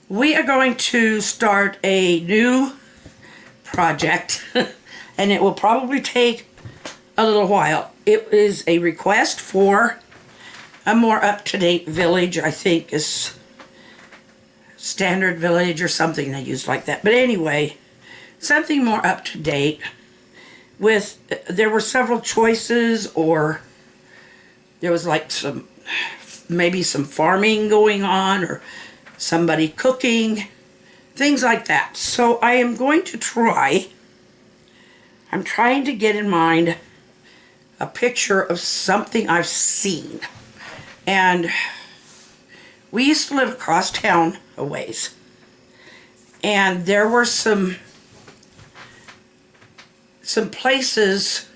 We are going to start a new project and it will probably take a little while. It is a request for a more up-to-date village. I think is Standard Village or something they use like that. But anyway, something more up-to-date with, there were several choices, or there was like maybe some farming going on, or somebody cooking, things like that. So I am going to I'm trying to get in mind a picture of something I've seen. And we used to live across town a ways. And there were some places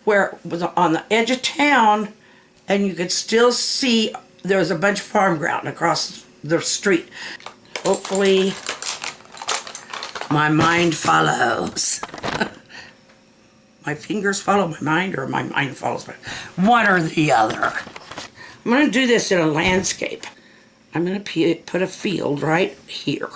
where it was on the edge of town and you could still see there was a bunch of farm ground across the street. Hopefully my mind follows. My fingers follow my mind, or my mind follows my... one or the other. I'm going to do this in a landscape. I'm going to put a field right here.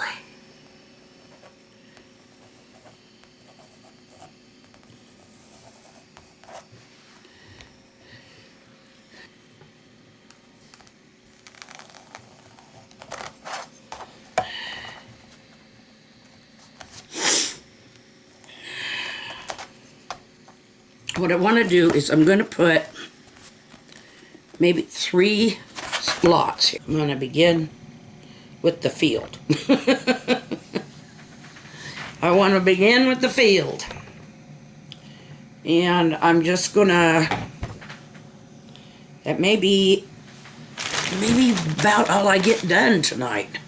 What I want to do is I'm going to put maybe 3 lots here. I'm going to begin with the field. I want to begin with the field. And I'm just going to, that may be about all I get done tonight.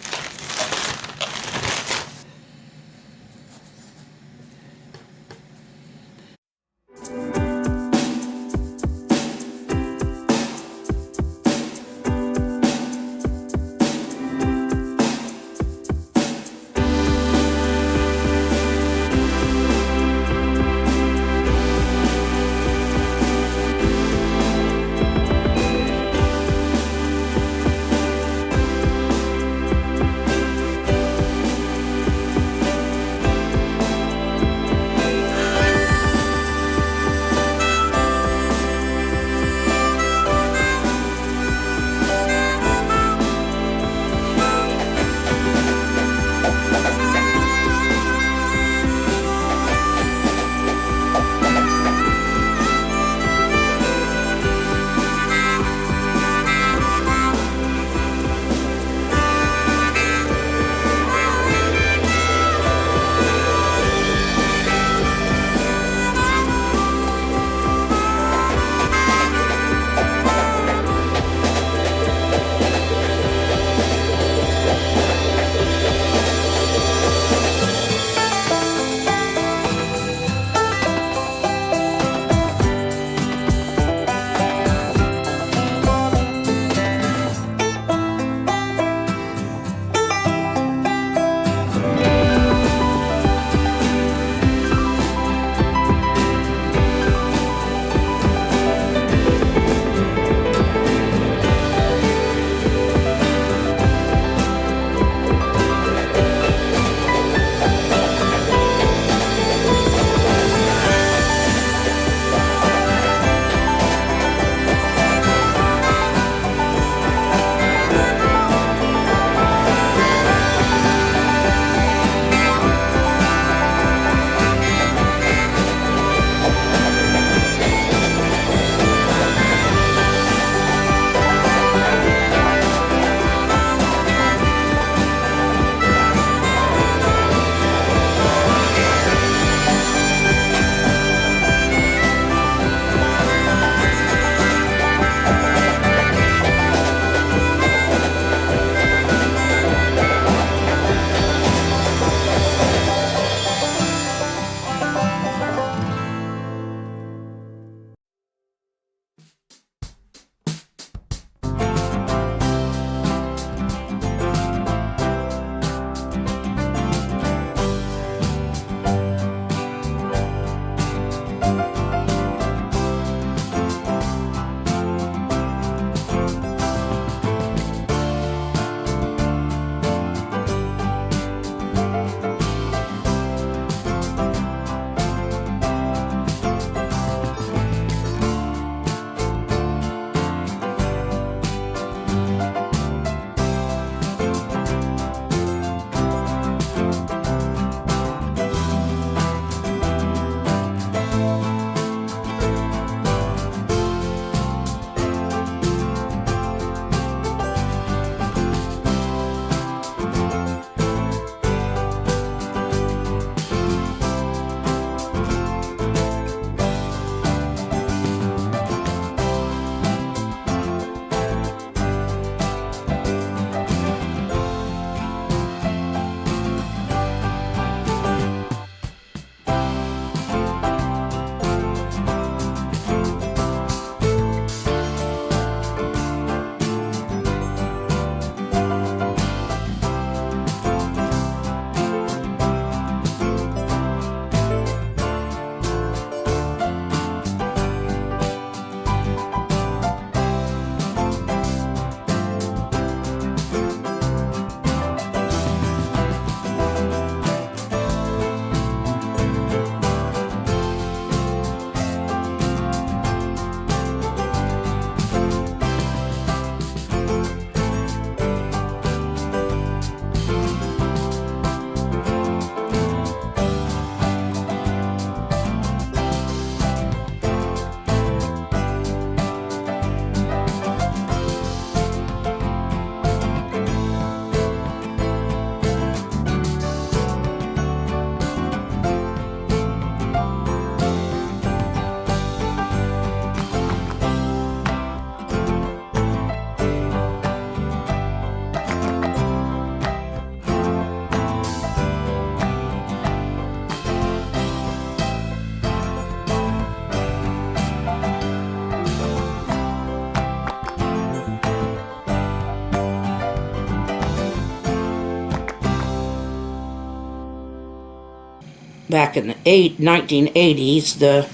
back in the 1980s, a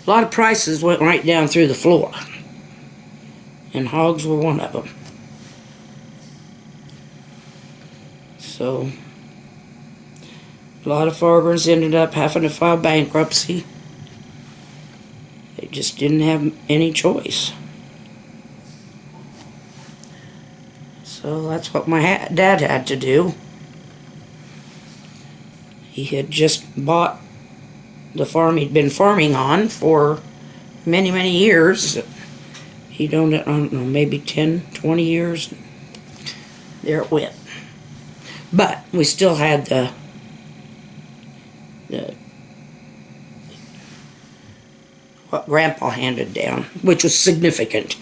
lot of prices went right down through the floor. And hogs were one of them. So, a lot of farmers ended up having to file bankruptcy. They just didn't have any choice. So that's what my dad had to do. He had just bought the farm he'd been farming on for many, many years. He'd owned it, I don't know, maybe 10, 20 years. There it went. But we still had the what Grandpa handed down, which was significant.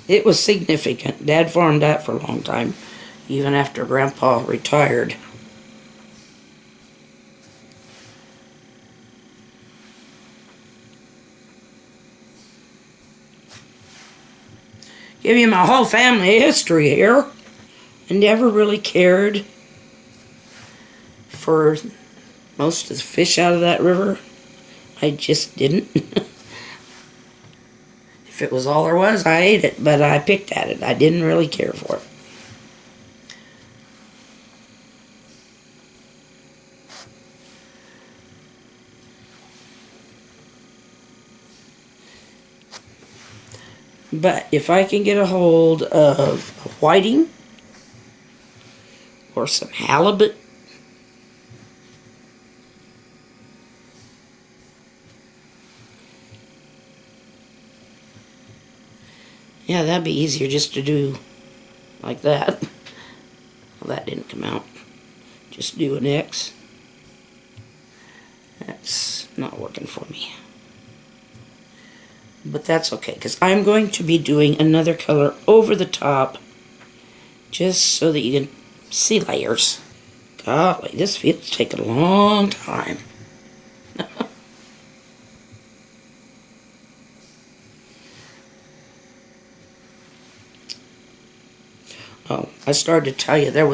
It was significant. Dad farmed that for a long time, even after Grandpa retired. Give you my whole family history here. I never really cared for most of the fish out of that river. I just didn't. If it was all there was, I ate it, but I picked at it. I didn't really care for it. But if I can get a hold of a whiting or some halibut, yeah, that'd be easier just to do like that. Well, that didn't come out. Just do an X. That's not working for me. But that's okay, because I'm going to be doing another color over the top just so that you can see layers. Golly, this feels taking a long time. Oh, I started to tell you there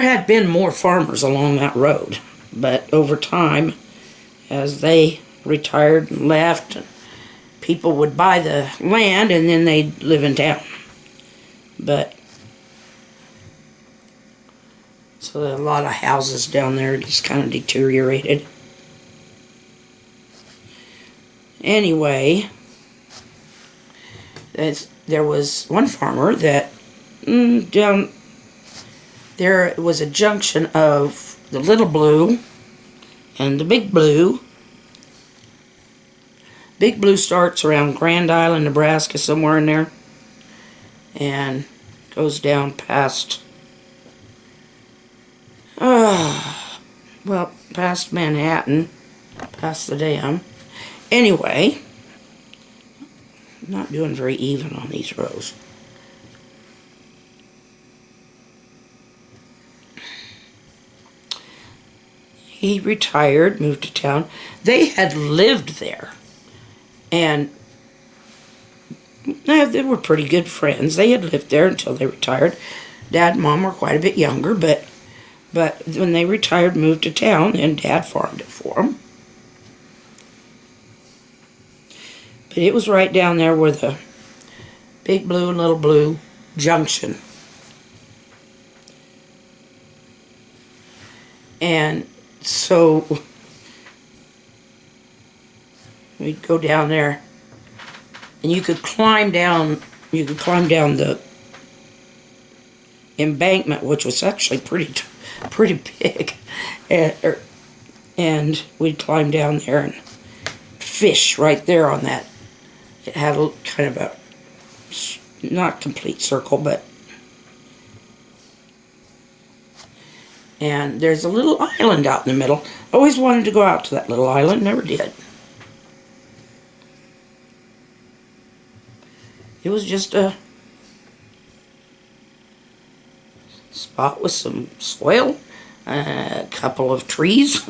had been more farmers along that road, but over time, as they retired and left, and people would buy the land and then they'd live in town. But so a lot of houses down there just kind of deteriorated. Anyway, there was one farmer that down there was a junction of the Little Blue and the Big Blue. Big Blue starts around Grand Island, Nebraska, somewhere in there, and goes down past, past Manhattan, past the dam. Anyway, I'm not doing very even on these rows. He retired, moved to town. They had lived there. And they were pretty good friends. They had lived there until they retired. Dad and Mom were quite a bit younger, but when they retired, moved to town, and Dad farmed it for them. But it was right down there where the Big Blue and Little Blue junction. And so we'd go down there, and you could climb down the embankment, which was actually pretty big, and we'd climb down there and fish right there on that. It had a kind of a not complete circle, but and there's a little island out in the middle. Always wanted to go out to that little island, never did. It was just a spot with some soil, a couple of trees,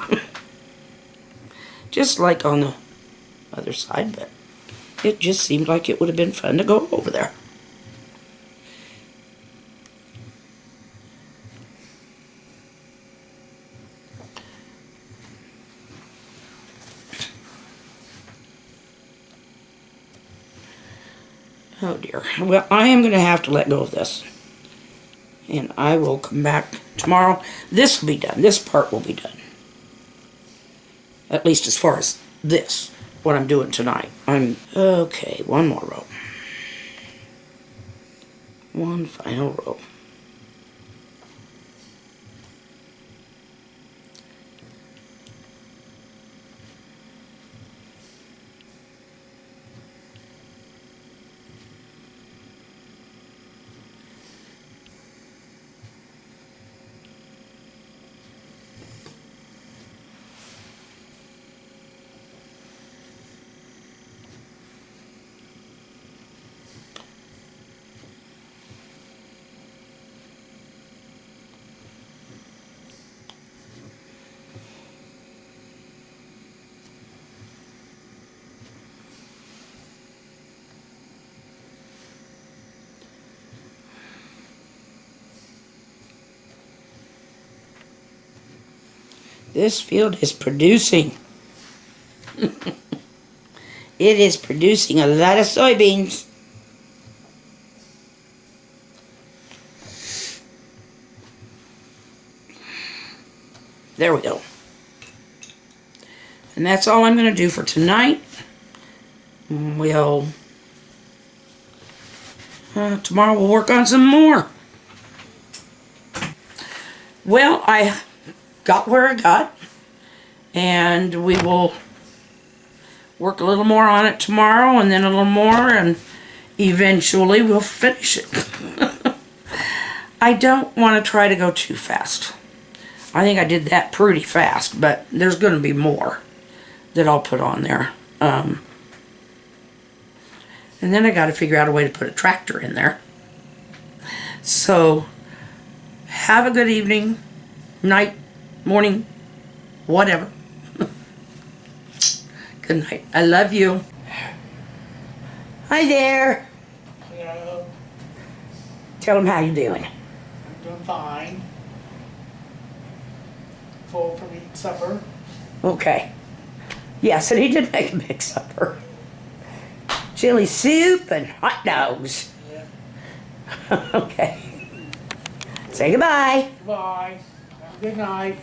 just like on the other side, but it just seemed like it would have been fun to go over there. Oh dear. Well, I am going to have to let go of this. And I will come back tomorrow. This will be done. This part will be done. At least as far as this, what I'm doing tonight. Okay, one more row. One final row. This field is producing. It is producing a lot of soybeans. There we go. And that's all I'm going to do for tonight. Tomorrow we'll work on some more. Well, I got where I got, and we will work a little more on it tomorrow, and then a little more, and eventually we'll finish it. I don't want to try to go too fast. I think I did that pretty fast, but there's going to be more that I'll put on there. And then I got to figure out a way to put a tractor in there. So, have a good evening, night, morning, whatever. Good night. I love you. Hi there. Hello. Tell them how you doing. I'm doing fine. Full from eating supper. Okay. Yes, and he did make a big supper. Chili soup and hot dogs. Yeah. Okay. Say goodbye. Bye. Have a good night.